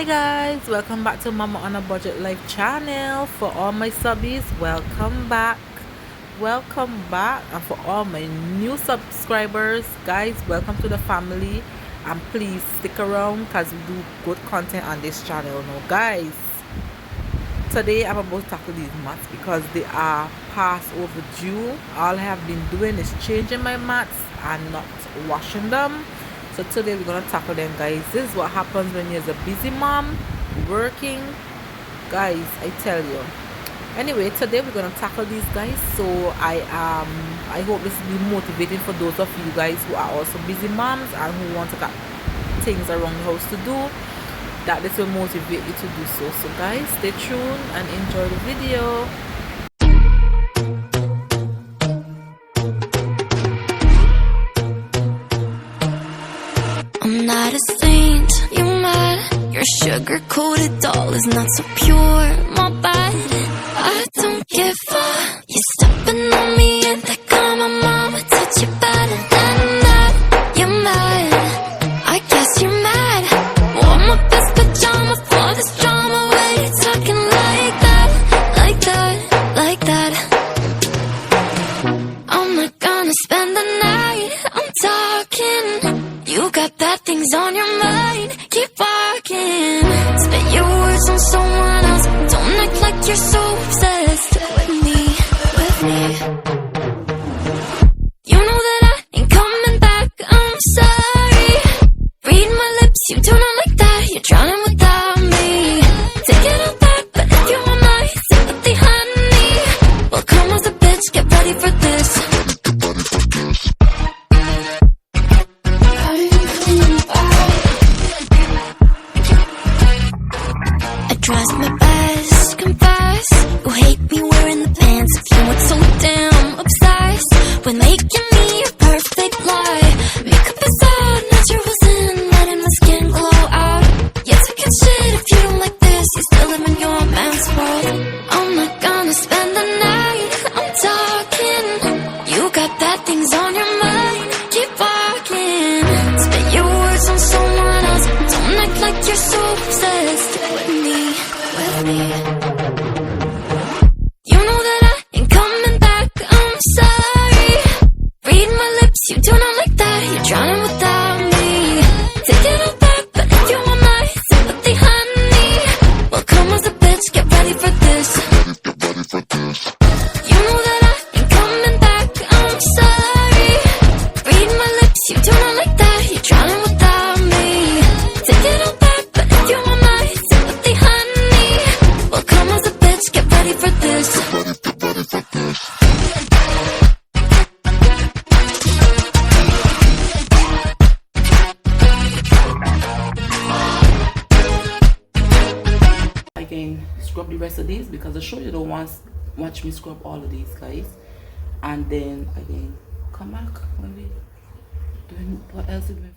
Hi guys, welcome back to Mama on a Budget Life channel. For all my subbies, welcome back, and for all my new subscribers, guys, welcome to the family. And please stick around because we do good content on this channel now, guys. Today I'm about to tackle these mats because they are past overdue. All I have been doing is changing my mats and not washing them. So today we're gonna tackle them, guys. This is what happens when you're a busy mom working, guys, I tell you. Anyway, today we're gonna tackle these, guys. So I hope this will be motivating for those of you guys who are also busy moms and who want to get things around the house to do, that this will motivate you to do so. So guys, stay tuned and enjoy the video. I'm not a saint, you mad? Your sugar-coated doll is not so pure, my bad. I don't give a. You're stepping on me and that got my mama touch you better than that. You're mad, I guess you're mad. Wore my best pajama for this drama. Why you talking like that, like that, like that? I'm not gonna spend the night, I'm talking. You got bad things on your mind, keep walking. Spit your words on someone else. Don't act like you're so obsessed with me, with me. You know that I ain't coming back, I'm sorry. Read my lips, you do not like that. You're drowning without me. Take it all back, but if you want my sympathy, honey, well come as a bitch, get ready for this. Trust my best, confess. You hate me wearing the pants. If you weren't so damn obsessed with making me a perfect lie. Makeup is out, naturals in, letting my skin glow out. Yeah, talking shit if you don't like this. You still live in your man's world. I'm not gonna spend the night, I'm talking. You got bad things on your mind, keep walking. Spit your words on someone else. Don't act like you're so obsessed with me. You know that I ain't coming back, I'm sorry. Read my lips, you do not like that. You're drowning without me. Take it all back, but if you want my sympathy, honey, well come as a bitch, get ready for this. You know that I ain't coming back, I'm sorry. Read my lips, you do not like that. You're drowning without me. Take it all back, but if you want my sympathy, honey, well come as a bitch, get ready for this. Get ready for this. I can scrub the rest of these because I sure you don't want watch me scrub all of these, guys. And then I can come back when we doing what else we doing.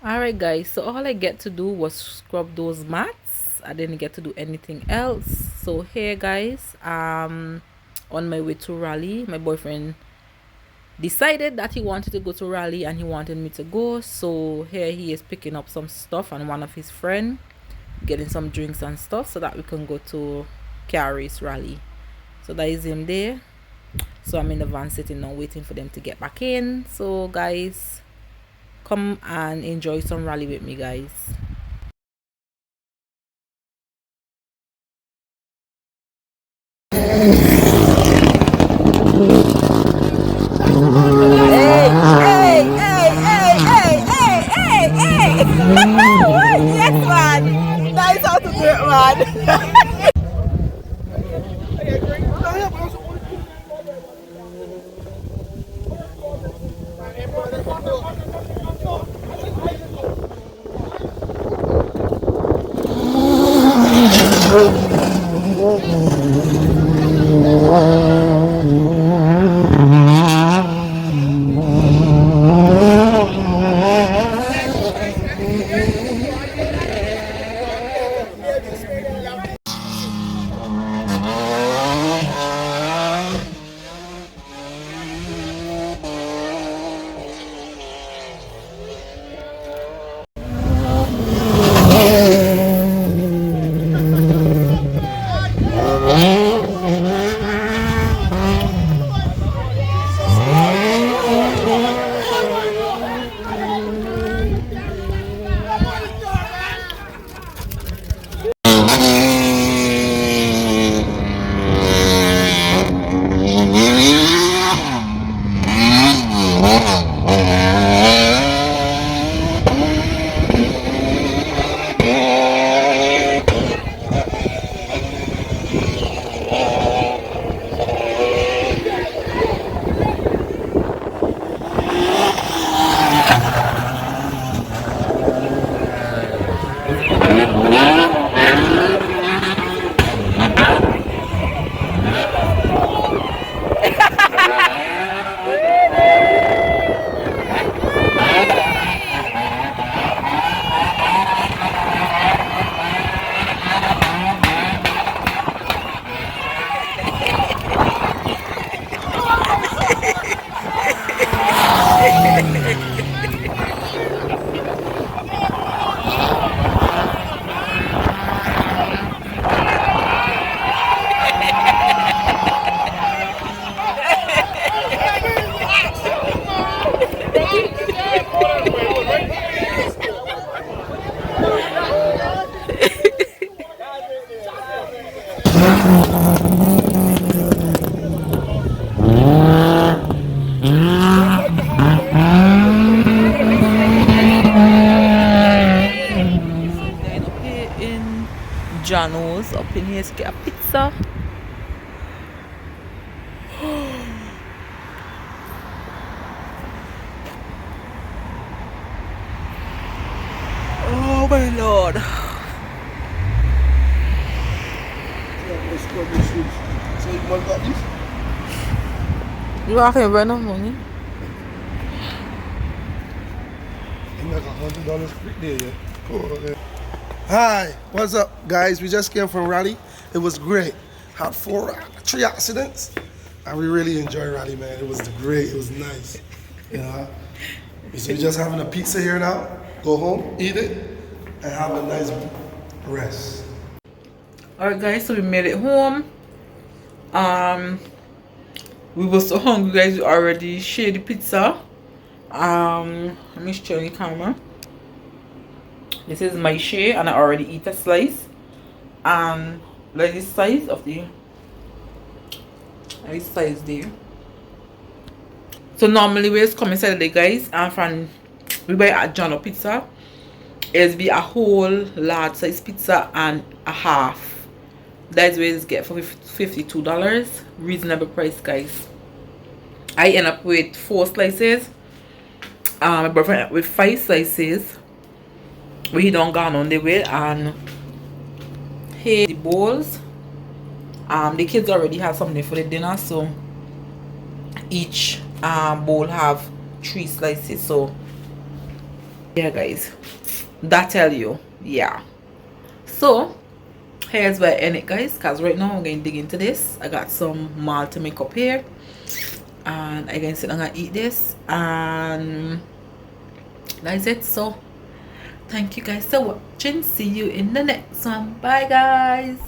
Alright guys, so all I get to do was scrub those mats. I didn't get to do anything else. So here guys, on my way to Raleigh, my boyfriend decided that he wanted to go to Raleigh and he wanted me to go. So here he is picking up some stuff and one of his friends getting some drinks and stuff so that we can go to Carrie's Raleigh. So that is him there. So I'm in the van sitting now waiting for them to get back in. So guys, come and enjoy some Raleigh with me, guys. Yes, man. That is how to do it, man. Then up here in Jano's, up in here to get a pizza. Oh my lord. So you want got this? You are going to run out of money? You make $100 quick there, yeah. Cool, yeah. Hi, what's up, guys? We just came from Raleigh. It was great. Had 3 accidents, and we really enjoyed Raleigh, man. It was great. It was nice. You know. So we're just having a pizza here now. Go home, eat it, and have a nice rest. Alright guys, so we made it home. We were so hungry guys, we already shared the pizza. Let me show you the camera. This is my share and I already eat a slice. And like this size of the this size there. So normally we just come inside the guys and from we buy at John Pizza. It's be a whole large size pizza and a half. That's where it's get for $52. Reasonable price guys. I end up with 4 slices. My boyfriend with 5 slices. We don't gone on the way, and here the bowls. The kids already have something for the dinner, so each bowl have 3 slices. So yeah guys, that tell you, yeah. So here's where I end it guys, because right now I'm going to dig into this. I got some malt to make up here, and I can sit down and eat this, and that's it. So thank you guys for watching. See you in the next one. Bye guys.